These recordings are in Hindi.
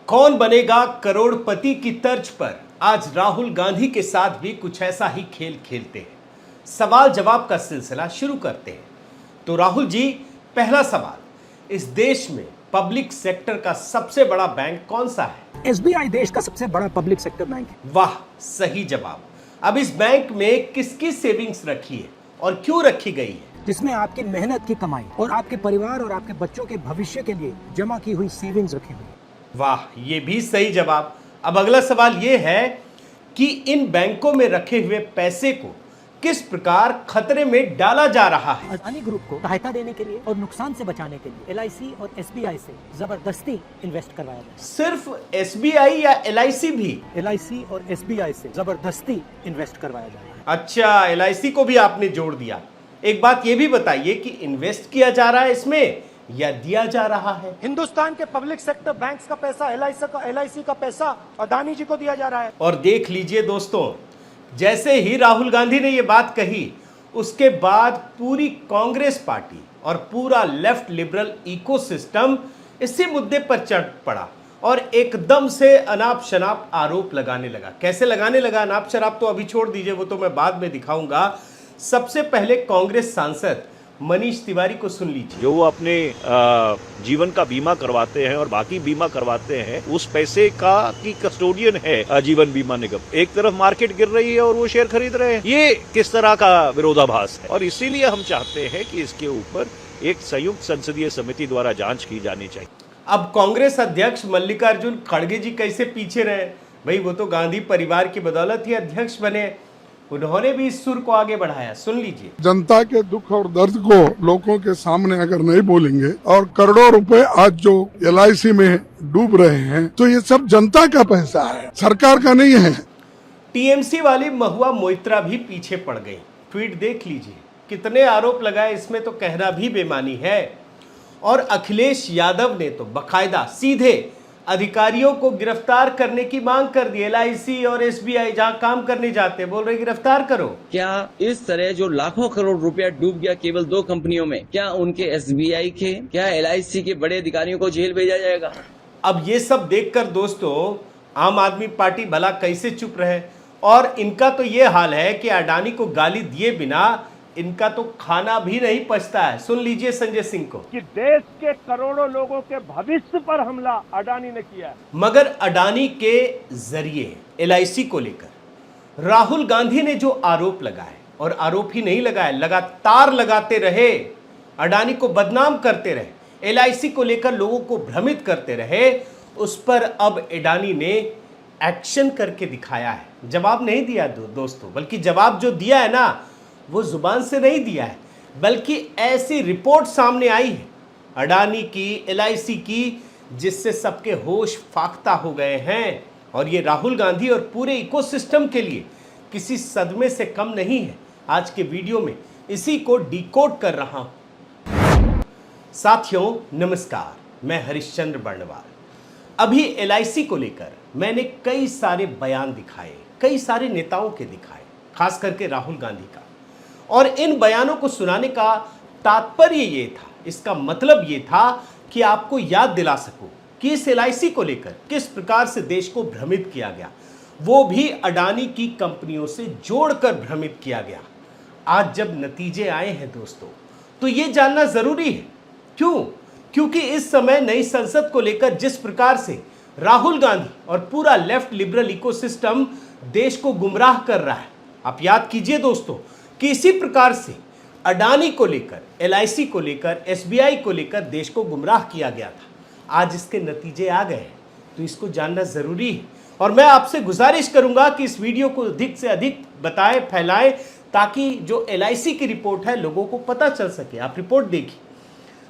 कौन बनेगा करोड़पति की तर्ज पर आज राहुल गांधी के साथ भी कुछ ऐसा ही खेल खेलते हैं। सवाल जवाब का सिलसिला शुरू करते हैं। तो राहुल जी, पहला सवाल, इस देश में पब्लिक सेक्टर का सबसे बड़ा बैंक कौन सा है? एसबीआई देश का सबसे बड़ा पब्लिक सेक्टर बैंक है। वाह, सही जवाब। अब इस बैंक में किसकी सेविंग्स रखी है और क्यों रखी गई है? जिसमें आपकी मेहनत की कमाई और आपके परिवार और आपके बच्चों के भविष्य के लिए जमा की हुई सेविंग्स रखी हुई है। वाह, ये भी सही जवाब। अब अगला सवाल ये है कि इन बैंकों में रखे हुए पैसे को किस प्रकार खतरे में डाला जा रहा है? अडानी ग्रुप को सहायता देने के लिए और नुकसान से बचाने के लिए एलआईसी और एसबीआई से जबरदस्ती इन्वेस्ट करवाया जाए। सिर्फ एसबीआई या एलआईसी भी? एलआईसी और एसबीआई से जबरदस्ती इन्वेस्ट करवाया जाए। अच्छा, एलआईसी को भी आपने जोड़ दिया। एक बात ये भी बताइए कि इन्वेस्ट किया जा रहा है इसमें या दिया जा रहा है? हिंदुस्तान के पब्लिक सेक्टर बैंक्स का पैसा, एलआईसी का पैसा अडानी जी को दिया जा रहा है। और देख लीजिए दोस्तों, जैसे ही राहुल गांधी ने ये बात कही, उसके बाद पूरी कांग्रेस पार्टी और पूरा लेफ्ट लिबरल इकोसिस्टम इसी मुद्दे पर चढ़ पड़ा और एकदम से अनाप शनाप आरोप लगाने लगा। कैसे लगाने लगा अनाप शनाप तो अभी छोड़ दीजिए, वो तो मैं बाद में दिखाऊंगा। सबसे पहले कांग्रेस सांसद मनीष तिवारी को सुन लीजिए। जो वो अपने जीवन का बीमा करवाते हैं और बाकी बीमा करवाते हैं, उस पैसे का की कस्टोडियन है जीवन बीमा निगम। एक तरफ मार्केट गिर रही है और वो शेयर खरीद रहे हैं। ये किस तरह का विरोधाभास है? और इसीलिए हम चाहते हैं कि इसके ऊपर एक संयुक्त संसदीय समिति द्वारा जांच की जानी चाहिए। अब कांग्रेस अध्यक्ष मल्लिकार्जुन खड़गे जी कैसे पीछे रहे? भाई, वो तो गांधी परिवार की बदौलत ही अध्यक्ष बने। उन्होंने भी इस सुर को आगे बढ़ाया, सुन लीजिए। जनता के दुख और दर्द को लोगों के सामने अगर नहीं बोलेंगे और करोड़ों रुपए आज जो एलआईसी में डूब रहे हैं, तो ये सब जनता का पैसा है, सरकार का नहीं है। टीएमसी वाली महुआ मोइत्रा भी पीछे पड़ गई। ट्वीट देख लीजिए, कितने आरोप लगाए, इसमें तो कहना भी बेमानी है। और अखिलेश यादव ने तो बकायदा सीधे अधिकारियों को गिरफ्तार करने की मांग कर दी। एलआईसी और एसबीआई जहां काम करने जाते बोल रहे गिरफ्तार करो। क्या इस तरह जो लाखों करोड़ रुपया डूब गया केवल 2 कंपनियों में, क्या उनके एसबीआई के, क्या एलआईसी के बड़े अधिकारियों को जेल भेजा जाएगा? अब ये सब देखकर दोस्तों, आम आदमी पार्टी भला कैसे चुप रहे? और इनका तो ये हाल है कि अडानी को गाली दिए बिना इनका तो खाना भी नहीं पचता है। सुन लीजिए संजय सिंह को। कि देश के करोड़ों लोगों के भविष्य पर हमला अडानी ने किया है। मगर अडानी के जरिए एलआईसी को लेकर राहुल गांधी ने जो आरोप लगाए, और आरोप ही नहीं लगाए, लगातार लगाते रहे, अडानी को बदनाम करते रहे, एलआईसी को लेकर लोगों को भ्रमित करते रहे, उस पर अब अडानी ने एक्शन करके दिखाया है। जवाब नहीं दिया दोस्तों, बल्कि जवाब जो दिया है ना, वो जुबान से नहीं दिया है, बल्कि ऐसी रिपोर्ट सामने आई है अडानी की, एलआईसी की, जिससे सबके होश फाख्ता हो गए हैं। और ये राहुल गांधी और पूरे इकोसिस्टम के लिए किसी सदमे से कम नहीं है। आज के वीडियो में इसी को डिकोड कर रहा हूं। साथियों नमस्कार, मैं हरिश्चंद्र बर्णवाल। अभी एलआईसी को लेकर मैंने कई सारे बयान दिखाए, कई सारे नेताओं के दिखाए, खास करके राहुल गांधी का। और इन बयानों को सुनाने का तात्पर्य ये था, इसका मतलब ये था कि आपको याद दिला सकूं कि इस एलआईसी को लेकर किस प्रकार से देश को भ्रमित किया गया, वो भी अडानी की कंपनियों से जोड़कर भ्रमित किया गया। आज जब नतीजे आए हैं दोस्तों, तो ये जानना जरूरी है। क्यों? क्योंकि इस समय नई संसद को लेकर जिस प्रकार से राहुल गांधी और पूरा लेफ्ट लिबरल इकोसिस्टम देश को गुमराह कर रहा है। आप याद कीजिए दोस्तों कि इसी प्रकार से अडानी को लेकर, एलआईसी को लेकर, एसबीआई को लेकर देश को गुमराह किया गया था। आज इसके नतीजे आ गए हैं, तो इसको जानना जरूरी है। और मैं आपसे गुजारिश करूंगा कि इस वीडियो को अधिक से अधिक बताएं, फैलाएं, ताकि जो एलआईसी की रिपोर्ट है लोगों को पता चल सके। आप रिपोर्ट देखिए।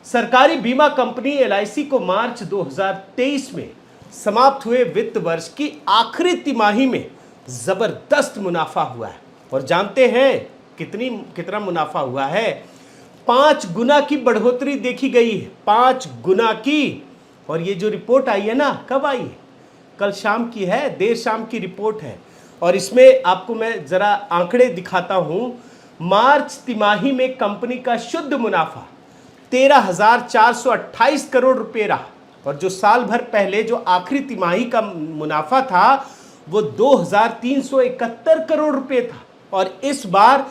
सरकारी बीमा कंपनी एलआईसी को मार्च 2023 में समाप्त हुए वित्त वर्ष की आखिरी तिमाही में जबरदस्त मुनाफा हुआ है। और जानते हैं कितना मुनाफा हुआ है? 5 गुना की बढ़ोतरी देखी गई है, 5 गुना की। और ये जो रिपोर्ट आई है ना, कब आई है? कल शाम की है, देर शाम की रिपोर्ट है। और इसमें आपको मैं जरा आंकड़े दिखाता हूं। मार्च तिमाही में कंपनी का शुद्ध मुनाफा 13,428 करोड़ रुपए रहा। और जो साल भर पहले जो आखिरी तिमाही का मुनाफा था वो 2371 करोड़ रुपए था और इस बार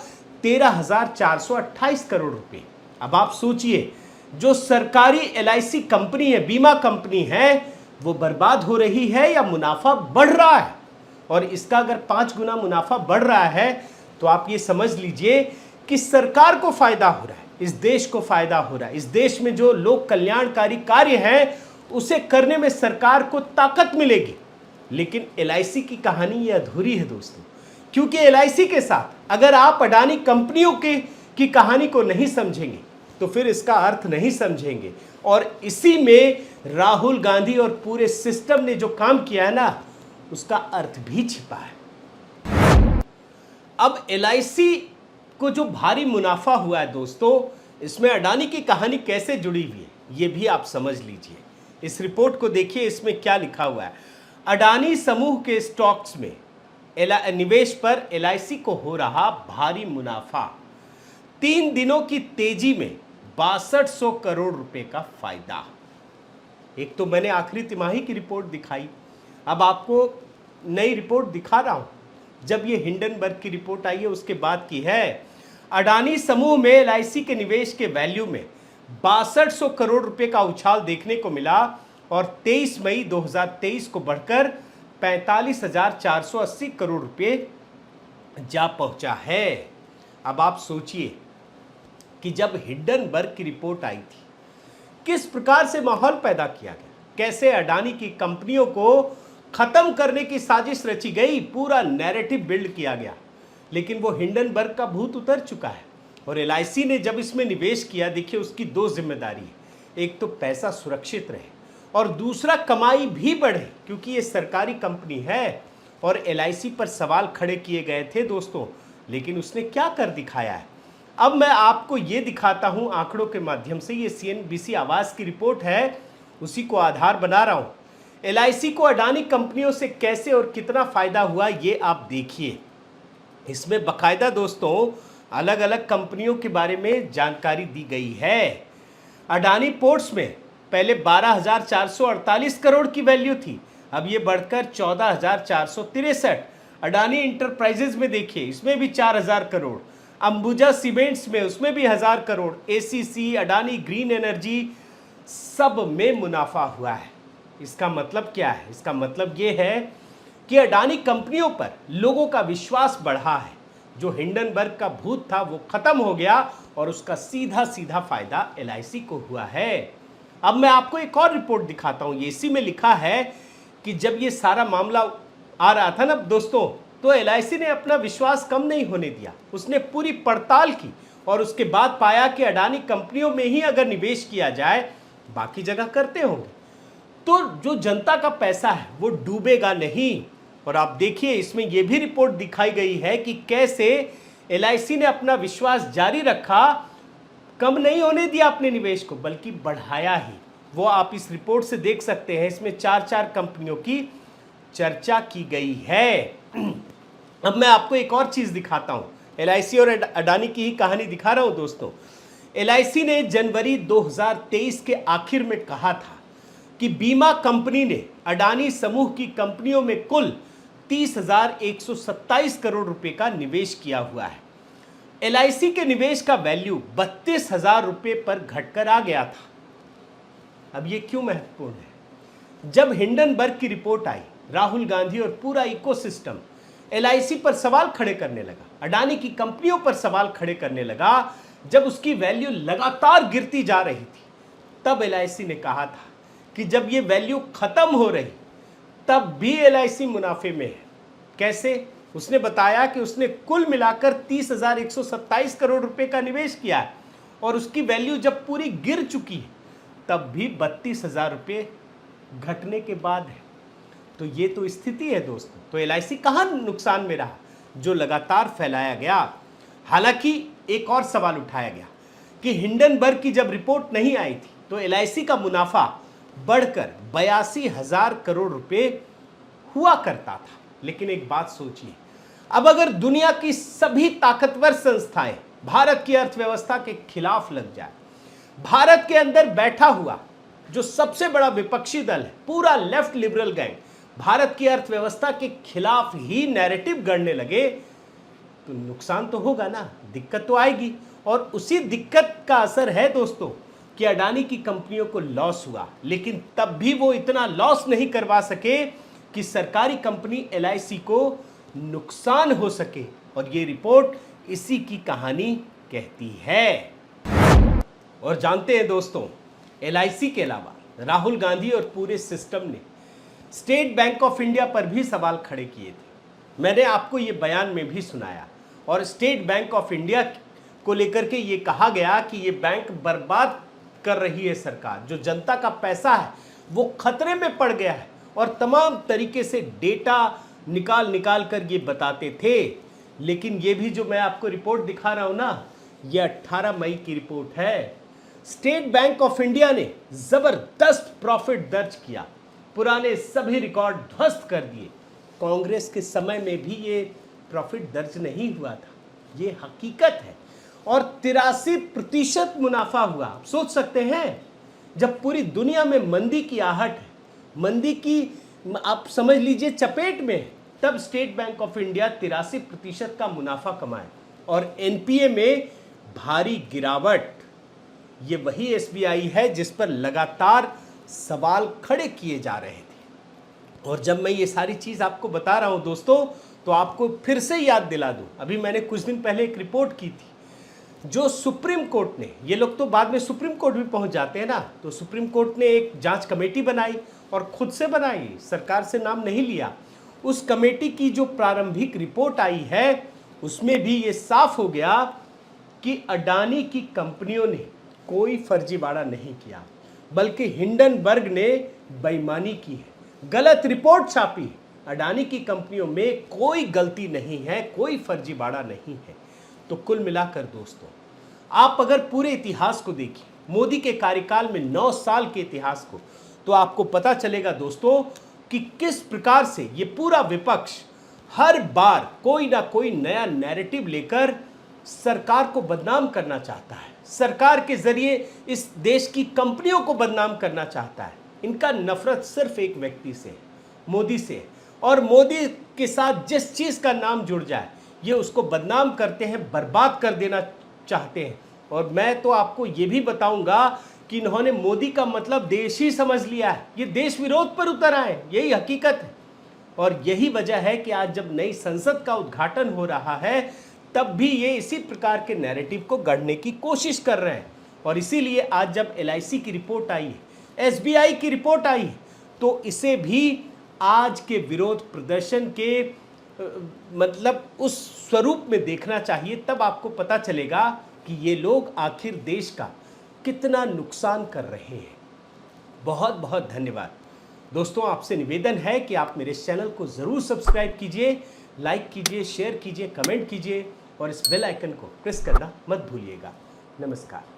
13,428 करोड़ रुपए। अब आप सोचिए, जो सरकारी एलआईसी कंपनी है, बीमा कंपनी है, वो बर्बाद हो रही है या मुनाफा बढ़ रहा है? और इसका अगर 5 गुना मुनाफा बढ़ रहा है तो आप ये समझ लीजिए कि सरकार को फायदा हो रहा है, इस देश को फायदा हो रहा है। इस देश में जो लोक कल्याणकारी कार्य है उसे करने में सरकार को ताकत मिलेगी। लेकिन एलआईसी की कहानी ये अधूरी है दोस्तों, क्योंकि एलआईसी के साथ अगर आप अडानी कंपनियों की कहानी को नहीं समझेंगे तो फिर इसका अर्थ नहीं समझेंगे। और इसी में राहुल गांधी और पूरे सिस्टम ने जो काम किया है ना, उसका अर्थ भी छिपा है। अब एलआईसी को जो भारी मुनाफा हुआ है दोस्तों, इसमें अडानी की कहानी कैसे जुड़ी हुई है ये भी आप समझ लीजिए। इस रिपोर्ट को देखिए, इसमें क्या लिखा हुआ है। अडानी समूह के स्टॉक्स में निवेश पर एलआईसी को हो रहा भारी मुनाफा। 3 दिनों की तेजी में 6200 करोड़ रुपए का फायदा। एक तो मैंने आखिरी तिमाही की रिपोर्ट दिखाई, अब आपको नई रिपोर्ट दिखा रहा हूं। जब ये हिंडनबर्ग की रिपोर्ट आई है उसके बाद की है। अडानी समूह में एलआईसी के निवेश के वैल्यू में 6200 करोड़ रुपए का उछाल देखने को मिला और 23 मई 2023 को बढ़कर 45,480 करोड़ रुपए जा पहुंचा है। अब आप सोचिए कि जब हिंडनबर्ग की रिपोर्ट आई थी, किस प्रकार से माहौल पैदा किया गया, कैसे अडानी की कंपनियों को खत्म करने की साजिश रची गई, पूरा नैरेटिव बिल्ड किया गया। लेकिन वो हिंडनबर्ग का भूत उतर चुका है और एलआईसी ने जब इसमें निवेश किया, देखिए उसकी 2 जिम्मेदारी है। एक तो पैसा सुरक्षित रहे और दूसरा कमाई भी बढ़े, क्योंकि ये सरकारी कंपनी है। और एलआईसी पर सवाल खड़े किए गए थे दोस्तों, लेकिन उसने क्या कर दिखाया है। अब मैं आपको ये दिखाता हूं आंकड़ों के माध्यम से। ये सीएनबीसी आवाज की रिपोर्ट है, उसी को आधार बना रहा हूं। एलआईसी को अडानी कंपनियों से कैसे और कितना फायदा हुआ ये आप देखिए। इसमें बकायदा दोस्तों अलग अलग कंपनियों के बारे में जानकारी दी गई है। अडानी पोर्ट्स में पहले 12,448 करोड़ की वैल्यू थी, अब ये बढ़कर 14,463। अडानी इंटरप्राइजेज में देखिए, इसमें भी 4,000 करोड़। अंबुजा सीमेंट्स में, उसमें भी 1,000 crore. ACC, Adani green energy, सब में मुनाफा हुआ है। इसका मतलब क्या है? इसका मतलब ये है कि अडानी कंपनियों पर लोगों का विश्वास बढ़ा है। जो हिंडनबर्ग का भूत था वो खत्म हो गया और उसका सीधा सीधा फायदा एलआईसी को हुआ है। अब मैं आपको एक और रिपोर्ट दिखाता हूं। इसी में लिखा है कि जब ये सारा मामला आ रहा था ना दोस्तों, तो एलआईसी ने अपना विश्वास कम नहीं होने दिया। उसने पूरी पड़ताल की और उसके बाद पाया कि अडानी कंपनियों में ही अगर निवेश किया जाए, बाकी जगह करते होंगे तो जो जनता का पैसा है वो डूबेगा नहीं। और आप देखिए, इसमें यह भी रिपोर्ट दिखाई गई है कि कैसे एलआईसी ने अपना विश्वास जारी रखा, कम नहीं होने दिया अपने निवेश को, बल्कि बढ़ाया ही। वो आप इस रिपोर्ट से देख सकते हैं। इसमें 4 कंपनियों की चर्चा की गई है। अब मैं आपको एक और चीज दिखाता हूं। एलआईसी और अडानी की ही कहानी दिखा रहा हूं दोस्तों। एलआईसी ने जनवरी 2023 के आखिर में कहा था कि बीमा कंपनी ने अडानी समूह की कंपनियों में कुल 30,127 करोड़ रुपए का निवेश किया हुआ है। एलआईसी के निवेश का वैल्यू 32,000 रुपए पर घटकर आ गया था। अब ये क्यों महत्वपूर्ण है? जब हिंडनबर्ग की रिपोर्ट आई, राहुल गांधी और पूरा इकोसिस्टम एलआईसी पर सवाल खड़े करने लगा, अडानी की कंपनियों पर सवाल खड़े करने लगा। जब उसकी वैल्यू लगातार गिरती जा रही थी, तब एलआईसी ने कहा था कि जब ये वैल्यू खत्म हो रही तब भी एलआईसी मुनाफे में है। कैसे? उसने बताया कि उसने कुल मिलाकर 30,127 करोड़ रुपए का निवेश किया है और उसकी वैल्यू जब पूरी गिर चुकी है तब भी 32,000 रुपये घटने के बाद है। तो ये तो स्थिति है दोस्तों। तो एलआईसी कहाँ नुकसान में रहा? जो लगातार फैलाया गया। हालांकि एक और सवाल उठाया गया कि हिंडनबर्ग की जब रिपोर्ट नहीं आई थी तो एलआईसी का मुनाफा बढ़कर 82,000 करोड़ रुपए हुआ करता था। लेकिन एक बात सोचिए, अब अगर दुनिया की सभी ताकतवर संस्थाएं भारत की अर्थव्यवस्था के खिलाफ लग जाए, भारत के अंदर बैठा हुआ जो सबसे बड़ा विपक्षी दल है, पूरा लेफ्ट लिबरल गैंग भारत की अर्थव्यवस्था के खिलाफ ही नैरेटिव गढ़ने लगे, तो नुकसान तो होगा ना, दिक्कत तो आएगी। और उसी दिक्कत का असर है दोस्तों कि अडानी की कंपनियों को लॉस हुआ, लेकिन तब भी वो इतना लॉस नहीं करवा सके कि सरकारी कंपनी LIC को नुकसान हो सके। और ये रिपोर्ट इसी की कहानी कहती है। और जानते हैं दोस्तों, LIC के अलावा राहुल गांधी और पूरे सिस्टम ने स्टेट बैंक ऑफ इंडिया पर भी सवाल खड़े किए थे। मैंने आपको ये बयान में भी सुनाया। और स्टेट बैंक ऑफ इंडिया को लेकर के ये कहा गया कि ये बैंक बर्बाद कर रही है सरकार, जो जनता का पैसा है वो खतरे में पड़ गया है। और तमाम तरीके से डेटा निकाल कर ये बताते थे। लेकिन ये भी जो मैं आपको रिपोर्ट दिखा रहा हूं ना, ये 18 मई की रिपोर्ट है। स्टेट बैंक ऑफ इंडिया ने जबरदस्त प्रॉफिट दर्ज किया, पुराने सभी रिकॉर्ड ध्वस्त कर दिए। कांग्रेस के समय में भी ये प्रॉफिट दर्ज नहीं हुआ था, ये हकीकत है। और 83% मुनाफा हुआ। आप सोच सकते हैं, जब पूरी दुनिया में मंदी की आहट है, मंदी की आप समझ लीजिए चपेट में है, तब स्टेट बैंक ऑफ इंडिया 83% का मुनाफा कमाए। और NPA में भारी गिरावट, ये वही SBI है जिस पर लगातार सवाल खड़े किए जा रहे थे। और जब मैं ये सारी चीज़ आपको बता रहा हूं दोस्तों, तो आपको फिर से याद दिला दूं, अभी मैंने कुछ दिन पहले एक रिपोर्ट की थी, जो सुप्रीम कोर्ट ने, ये लोग तो बाद में सुप्रीम कोर्ट भी पहुंच जाते हैं ना, तो सुप्रीम कोर्ट ने एक जांच कमेटी बनाई और खुद से बनाई, सरकार से नाम नहीं लिया। उस कमेटी की जो प्रारंभिक रिपोर्ट आई है, उसमें भी ये साफ हो गया कि अडानी की कंपनियों ने कोई फर्जीवाड़ा नहीं किया, बल्कि हिंडनबर्ग ने बेईमानी की है, गलत रिपोर्ट छापी है। अडानी की कंपनियों में कोई गलती नहीं है, कोई फर्जीवाड़ा नहीं है। तो कुल मिलाकर दोस्तों, आप अगर पूरे इतिहास को देखें, मोदी के कार्यकाल में 9 साल के इतिहास को, तो आपको पता चलेगा दोस्तों कि किस प्रकार से ये पूरा विपक्ष हर बार कोई ना कोई नया नैरेटिव लेकर सरकार को बदनाम करना चाहता है, सरकार के जरिए इस देश की कंपनियों को बदनाम करना चाहता है। इनका नफरत सिर्फ एक व्यक्ति से, मोदी से। और मोदी के साथ जिस चीज़ का नाम जुड़ जाए, ये उसको बदनाम करते हैं, बर्बाद कर देना चाहते हैं। और मैं तो आपको ये भी बताऊंगा कि इन्होंने मोदी का मतलब देश ही समझ लिया है, ये देश विरोध पर उतर आए, यही हकीकत है। और यही वजह है कि आज जब नई संसद का उद्घाटन हो रहा है, तब भी ये इसी प्रकार के नैरेटिव को गढ़ने की कोशिश कर रहे हैं। और इसीलिए आज जब LIC की रिपोर्ट आई है, SBI की रिपोर्ट आई है, तो इसे भी आज के विरोध प्रदर्शन के मतलब उस स्वरूप में देखना चाहिए। तब आपको पता चलेगा कि ये लोग आखिर देश का कितना नुकसान कर रहे हैं। बहुत बहुत धन्यवाद दोस्तों। आपसे निवेदन है कि आप मेरे चैनल को ज़रूर सब्सक्राइब कीजिए, लाइक कीजिए, शेयर कीजिए, कमेंट कीजिए और इस बेल आइकन को प्रेस करना मत भूलिएगा। नमस्कार।